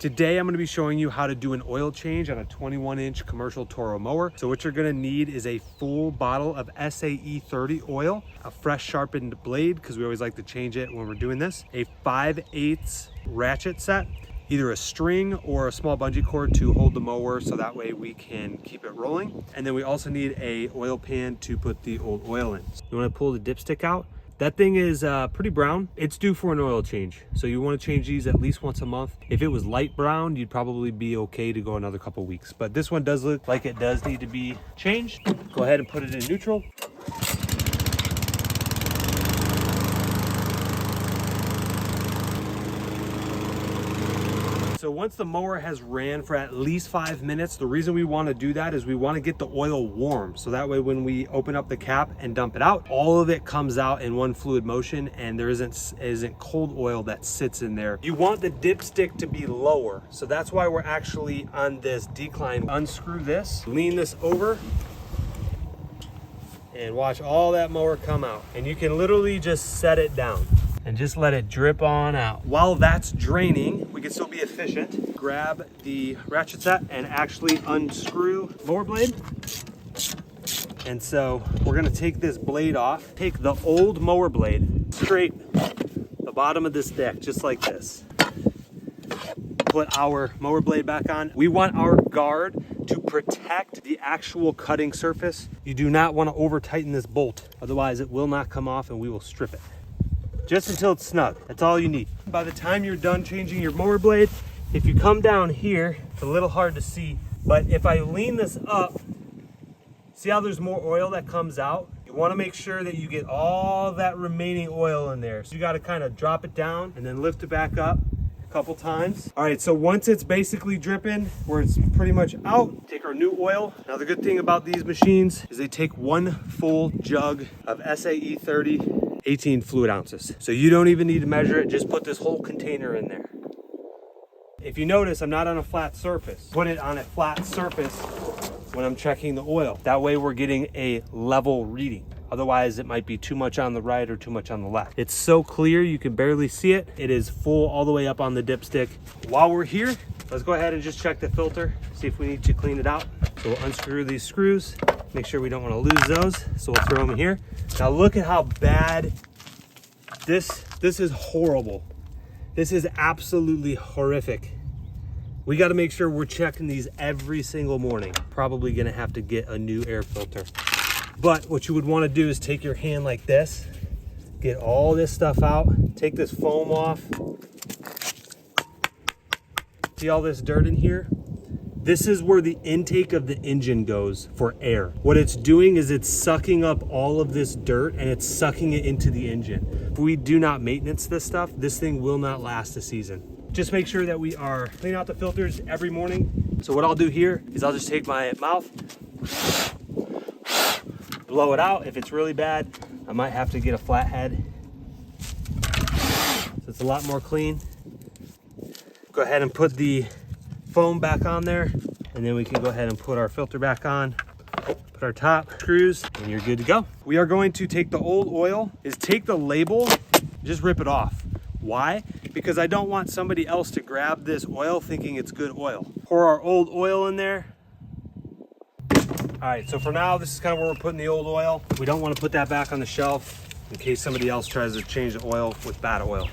Today I'm going to be showing you how to do an oil change on a 21-inch commercial Toro mower. So what you're going to need is a full bottle of SAE 30 oil, a fresh sharpened blade because we always like to change it when we're doing this, a 5/8 ratchet set, either a string or a small bungee cord to hold the mower so that way we can keep it rolling. And then we also need a oil pan to put the old oil in. You want to pull the dipstick out. That thing is pretty brown. It's due for an oil change. So you want to change these at least once a month. If it was light brown, you'd probably be okay to go another couple weeks. But this one does look like it does need to be changed. Go ahead and put it in neutral. So once the mower has ran for at least 5 minutes, the reason we want to do that is we want to get the oil warm. So that way when we open up the cap and dump it out, all of it comes out in one fluid motion and there isn't cold oil that sits in there. You want the dipstick to be lower. So that's why we're actually on this decline. Unscrew this, lean this over, and watch all that mower come out. And you can literally just set it down and just let it drip on out. While that's draining, we can still be efficient. Grab the ratchet set and actually unscrew mower blade. And so we're gonna take this blade off, take the old mower blade, scrape the bottom of this deck just like this. Put our mower blade back on. We want our guard to protect the actual cutting surface. You do not want to over tighten this bolt, otherwise it will not come off and we will strip it. Just until it's snug, that's all you need. By the time you're done changing your mower blade, if you come down here, it's a little hard to see, but if I lean this up, see how there's more oil that comes out? You wanna make sure that you get all that remaining oil in there. So you gotta kind of drop it down and then lift it back up a couple times. All right, so once it's basically dripping, where it's pretty much out, take our new oil. Now the good thing about these machines is they take one full jug of SAE 30, 18 fluid ounces. So you don't even need to measure it, just put this whole container in there. If you notice, I'm not on a flat surface. Put it on a flat surface when I'm checking the oil. That way we're getting a level reading. Otherwise it might be too much on the right or too much on the left. It's so clear you can barely see it. It is full all the way up on the dipstick. While we're here, let's go ahead and just check the filter, see if we need to clean it out. So we'll unscrew these screws, make sure we don't want to lose those. So we'll throw them in here. Now look at how bad this is. Horrible. This is absolutely horrific. We got to make sure we're checking these every single morning. Probably going to have to get a new air filter. But what you would want to do is take your hand like this, get all this stuff out, take this foam off. See all this dirt in here? This is where the intake of the engine goes for air. What it's doing is it's sucking up all of this dirt and it's sucking it into the engine. If we do not maintenance this stuff, this thing will not last a season. Just make sure that we are cleaning out the filters every morning. So what I'll do here is I'll just take my mouth, blow it out. If it's really bad, I might have to get a flathead. So it's a lot more clean. Go ahead and put the foam back on there, and then we can go ahead and put our filter back on, put our top screws, and you're good to go. We are going to take the old oil, take the label, just rip it off. Why? Because I don't want somebody else to grab this oil thinking it's good oil. Pour our old oil in there. All right, so for now, this is kind of where we're putting the old oil. We don't want to put that back on the shelf in case somebody else tries to change the oil with bad oil.